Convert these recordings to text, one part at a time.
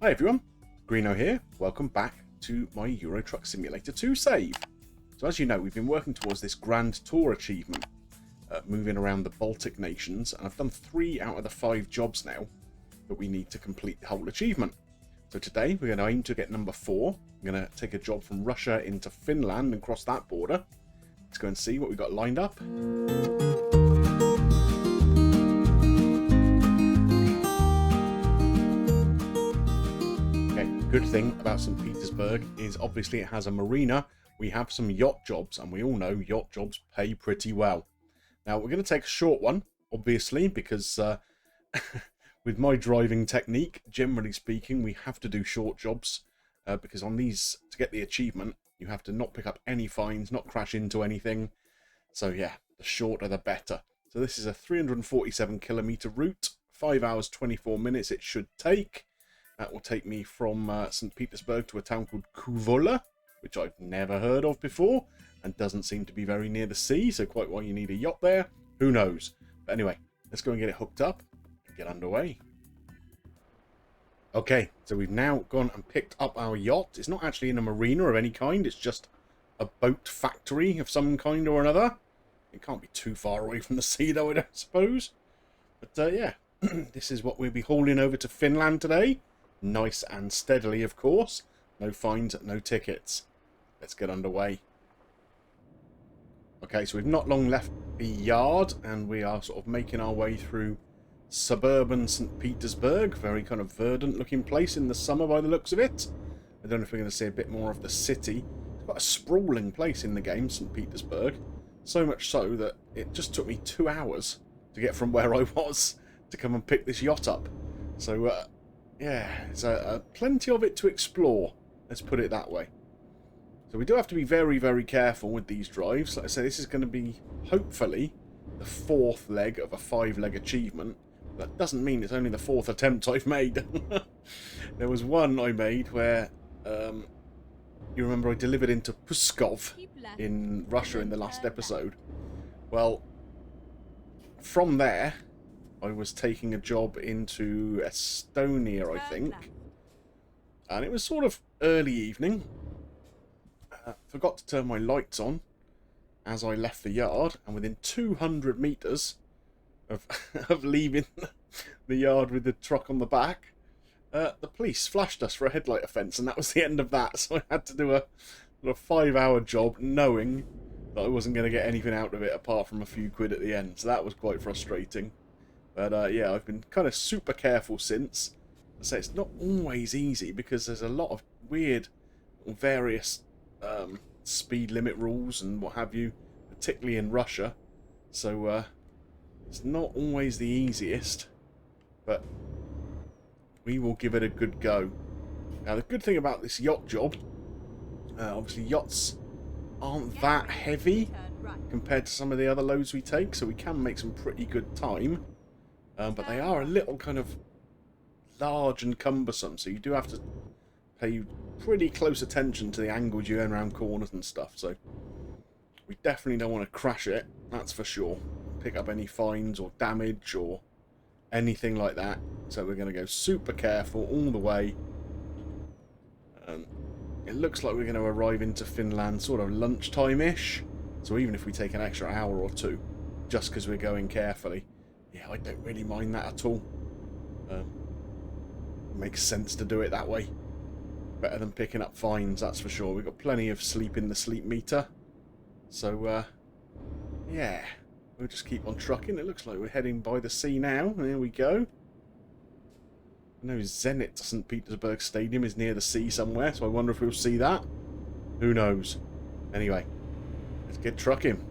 Hi everyone, Greeno here. Welcome back to my Euro Truck Simulator 2 save. So as you know, we've been working towards this Grand Tour achievement, moving around the Baltic nations, and I've done 3 out of the 5 jobs now that we need to complete the whole achievement. So today we're going to aim to get number 4. I'm going to take a job from Russia into Finland and cross that border. Let's go and see what we've got lined up. Good thing about St. Petersburg is obviously it has a marina. We have some yacht jobs, and we all know yacht jobs pay pretty well. Now we're going to take a short one, obviously, because with my driving technique, generally speaking, we have to do short jobs because on these, to get the achievement, you have to not pick up any fines, not crash into anything. So yeah, the shorter the better. So this is a 347 kilometer route, 5 hours 24 minutes it should take. That will take me from St. Petersburg to a town called Kuvola, which I've never heard of before, and doesn't seem to be very near the sea, so quite why you need a yacht there, who knows. But anyway, let's go and get it hooked up and get underway. Okay, so we've now gone and picked up our yacht. It's not actually in a marina of any kind, it's just a boat factory of some kind or another. It can't be too far away from the sea though, I don't suppose. But yeah, this is what we'll be hauling over to Finland today. Nice and steadily, of course. No fines, no tickets. Let's get underway. Okay, so we've not long left the yard, and we are sort of making our way through suburban St. Petersburg. Very kind of verdant looking place in the summer by the looks of it. I don't know if we're going to see a bit more of the city. It's quite a sprawling place in the game, St. Petersburg. So much so that it just took me 2 hours to get from where I was to come and pick this yacht up. So, yeah, it's plenty of it to explore, let's put it that way. So we do have to be very, very careful with these drives. Like I say, this is going to be, hopefully, the 4th leg of a 5-leg achievement. That doesn't mean it's only the 4th attempt I've made. There was one I made where, you remember I delivered into Pskov in Russia in the last episode. Well, from there, I was taking a job into Estonia, I think. And it was sort of early evening. Forgot to turn my lights on as I left the yard. And within 200 metres of, of leaving the yard with the truck on the back, the police flashed us for a headlight offence. And that was the end of that. So I had to do a 5-hour job knowing that I wasn't going to get anything out of it apart from a few quid at the end. So that was quite frustrating. But yeah, I've been kind of super careful since. I say it's not always easy because there's a lot of weird, various speed limit rules and what have you, particularly in Russia. So it's not always the easiest, but we will give it a good go. Now, the good thing about this yacht job, obviously yachts aren't that heavy compared to some of the other loads we take, so we can make some pretty good time. But they are a little kind of large and cumbersome, so you do have to pay pretty close attention to the angles you're in around corners and stuff. So we definitely don't want to crash it, that's for sure. Pick up any fines or damage or anything like that. So we're going to go super careful all the way. It looks like we're going to arrive into Finland sort of lunchtime-ish. So even if we take an extra hour or 2, just because we're going carefully, yeah, I don't really mind that at all. Makes sense to do it that way. Better than picking up fines, that's for sure. We've got plenty of sleep in the sleep meter. So, yeah, we'll just keep on trucking. It looks like we're heading by the sea now. There we go. I know Zenit St. Petersburg Stadium is near the sea somewhere, so I wonder if we'll see that. Who knows? Anyway, let's get trucking.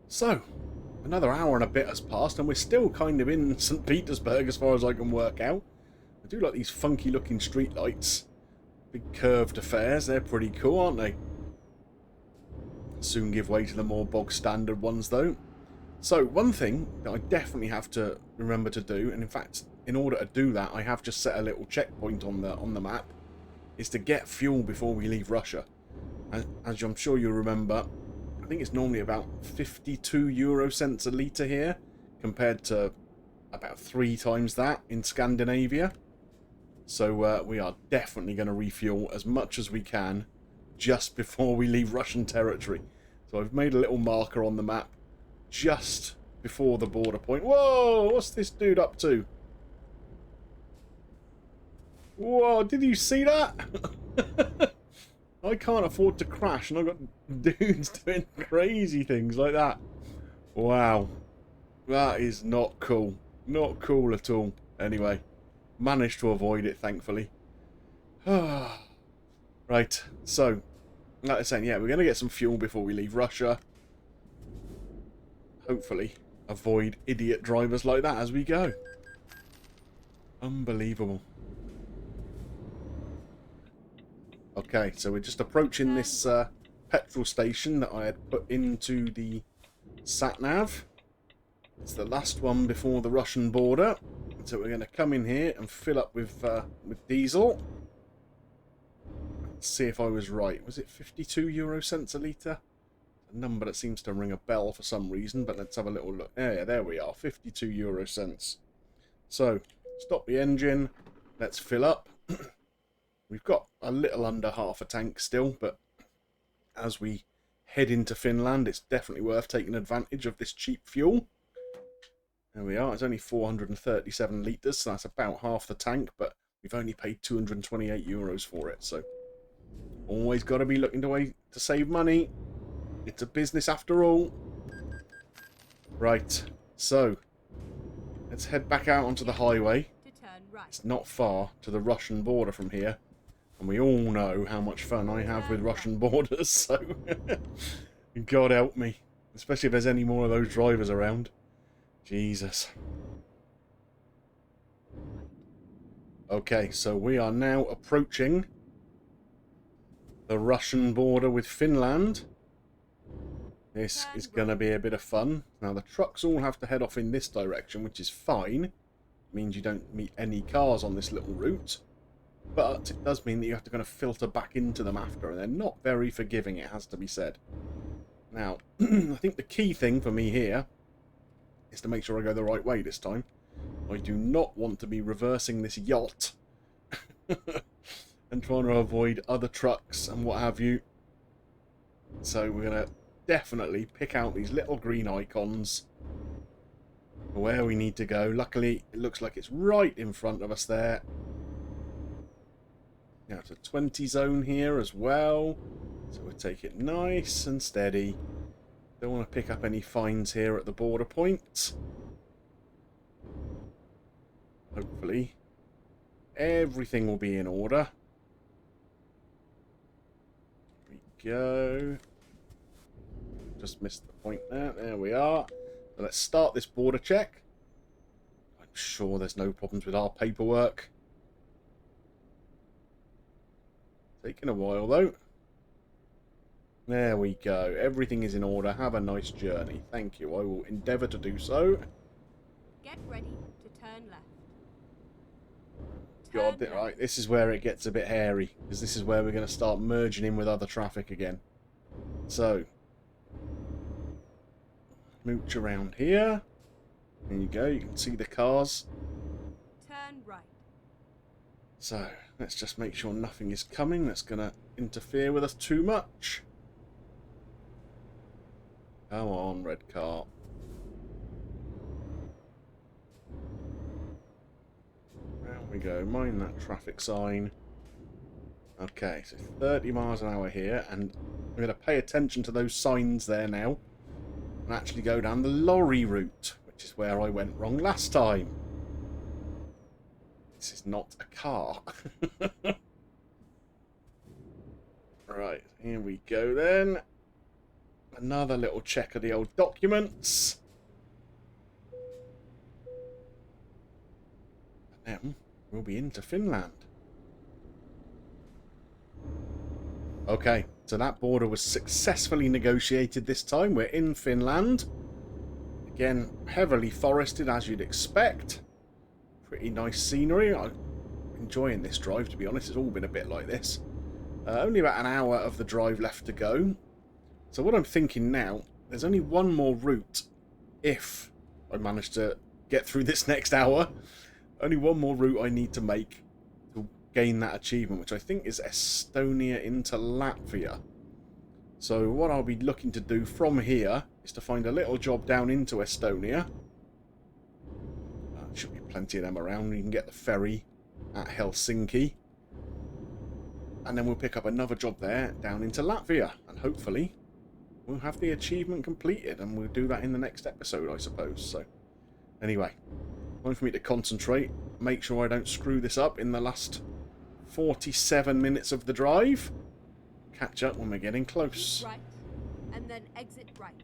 So, another hour and a bit has passed, and we're still kind of in St. Petersburg as far as I can work out. I do like these funky looking street lights. Big curved affairs, they're pretty cool, aren't they? Soon give way to the more bog standard ones though. So, one thing that I definitely have to remember to do, and in fact, in order to do that, I have just set a little checkpoint on the map, is to get fuel before we leave Russia. As I'm sure you remember, I think it's normally about 52 euro cents a litre here, compared to about 3 times that in Scandinavia. So we are definitely going to refuel as much as we can just before we leave Russian territory. So I've made a little marker on the map just before the border point. Whoa, what's this dude up to? Whoa, did you see that? I can't afford to crash, and I've got dudes doing crazy things like that. Wow. That is not cool. Not cool at all. Anyway, managed to avoid it, thankfully. Right, so, like I was saying, yeah, we're going to get some fuel before we leave Russia. Hopefully, avoid idiot drivers like that as we go. Unbelievable. Okay, so we're just approaching this petrol station that I had put into the sat-nav. It's the last one before the Russian border. So we're going to come in here and fill up with diesel. Let's see if I was right. Was it 52 euro cents a litre? A number that seems to ring a bell for some reason, but let's have a little look. Yeah, there we are, 52 euro cents. So, stop the engine. Let's fill up. We've got a little under half a tank still, but as we head into Finland, it's definitely worth taking advantage of this cheap fuel. There we are. It's only 437 litres, so that's about half the tank, but we've only paid 228 euros for it, so always got to be looking to save money. It's a business after all. Right, so let's head back out onto the highway. It's not far to the Russian border from here. And we all know how much fun I have with Russian borders, so God help me. Especially if there's any more of those drivers around. Jesus. Okay, so we are now approaching the Russian border with Finland. This is going to be a bit of fun. Now, the trucks all have to head off in this direction, which is fine. It means you don't meet any cars on this little route. But it does mean that you have to kind of filter back into them after, and they're not very forgiving, it has to be said. Now, I think the key thing for me here is to make sure I go the right way this time. I do not want to be reversing this yacht and trying to avoid other trucks and what have you. So we're going to definitely pick out these little green icons for where we need to go. Luckily, it looks like it's right in front of us there. Now it's a 20 zone here as well, so we'll take it nice and steady. Don't want to pick up any fines here at the border point. Hopefully everything will be in order. Here we go. Just missed the point there. There we are. So let's start this border check. I'm sure there's no problems with our paperwork. Taking a while though. There we go. Everything is in order. Have a nice journey. Thank you. I will endeavour to do so. Get ready to turn left. God, right. This is where it gets a bit hairy, because this is where we're going to start merging in with other traffic again. So, mooch around here. There you go. You can see the cars. Turn right. So, let's just make sure nothing is coming that's going to interfere with us too much. Come on, red car. Round we go. Mind that traffic sign. Okay, so 30 miles an hour here, and I'm going to pay attention to those signs there now and actually go down the lorry route, which is where I went wrong last time. This is not a car. Right, here we go then. Another little check of the old documents. And then we'll be into Finland. Okay, so that border was successfully negotiated this time. We're in Finland. Again, heavily forested as you'd expect. Pretty nice scenery. I'm enjoying this drive, to be honest. It's all been a bit like this. Only about an hour of the drive left to go. So what I'm thinking now, there's only one more route if I manage to get through this next hour. Only one more route I need to make to gain that achievement, which I think is Estonia into Latvia. So what I'll be looking to do from here is to find a little job down into Estonia. Should be plenty of them around. You can get the ferry at Helsinki. And then we'll pick up another job there down into Latvia. And hopefully we'll have the achievement completed. And we'll do that in the next episode, I suppose. So anyway, time for me to concentrate. Make sure I don't screw this up in the last 47 minutes of the drive. Catch up when we're getting close. Right, and then exit right.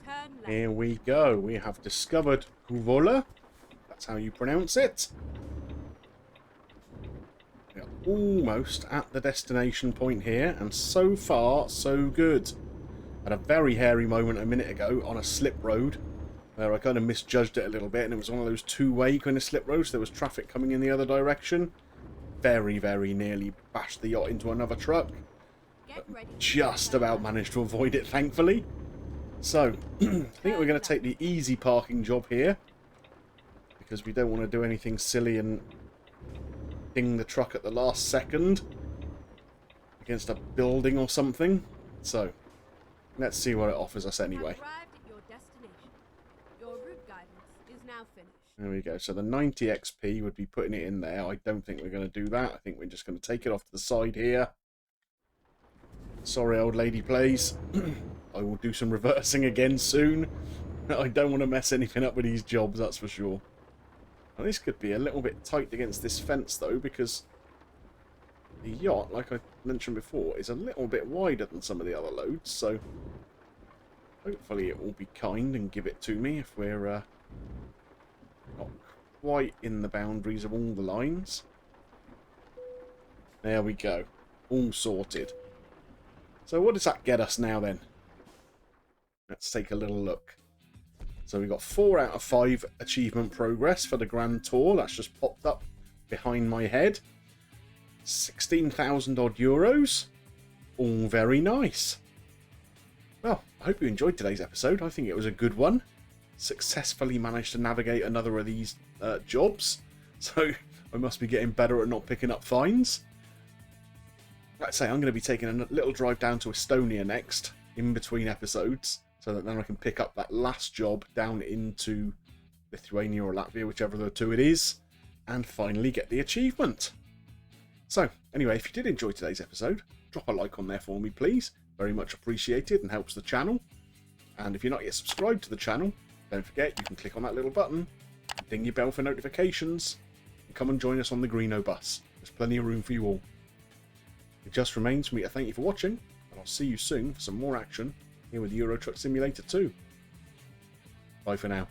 Turn left. Here we go. We have discovered Kuvola. That's how you pronounce it. We're almost at the destination point here, and so far, so good. Had a very hairy moment a minute ago on a slip road, where I kind of misjudged it a little bit, and it was one of those two-way kind of slip roads. There was traffic coming in the other direction. Very, very nearly bashed the yacht into another truck. Just about managed to avoid it, thankfully. So, I think we're going to take the easy parking job here, because we don't want to do anything silly and ding the truck at the last second against a building or something. So, let's see what it offers us anyway. Arrived at your destination. Your route guidance is now finished. There we go. So the 90 XP would be putting it in there. I don't think we're going to do that. I think we're just going to take it off to the side here. Sorry, old lady plays. I will do some reversing again soon. I don't want to mess anything up with these jobs, that's for sure. Now, this could be a little bit tight against this fence, though, because the yacht, like I mentioned before, is a little bit wider than some of the other loads, so hopefully it will be kind and give it to me if we're not quite in the boundaries of all the lines. There we go. All sorted. So what does that get us now, then? Let's take a little look. So we've got 4 out of 5 achievement progress for the Grand Tour. That's just popped up behind my head. 16,000 odd euros. All very nice. Well, I hope you enjoyed today's episode. I think it was a good one. Successfully managed to navigate another of these jobs. So I must be getting better at not picking up fines. Like I say, I'm going to be taking a little drive down to Estonia next, in between episodes, so that then I can pick up that last job down into Lithuania or Latvia, whichever of the two it is, and finally get the achievement. So, anyway, if you did enjoy today's episode, drop a like on there for me, please. Very much appreciated and helps the channel. And if you're not yet subscribed to the channel, don't forget you can click on that little button, ding your bell for notifications, and come and join us on the Greeno bus. There's plenty of room for you all. It just remains for me to thank you for watching, and I'll see you soon for some more action here with Euro Truck Simulator 2. Bye for now.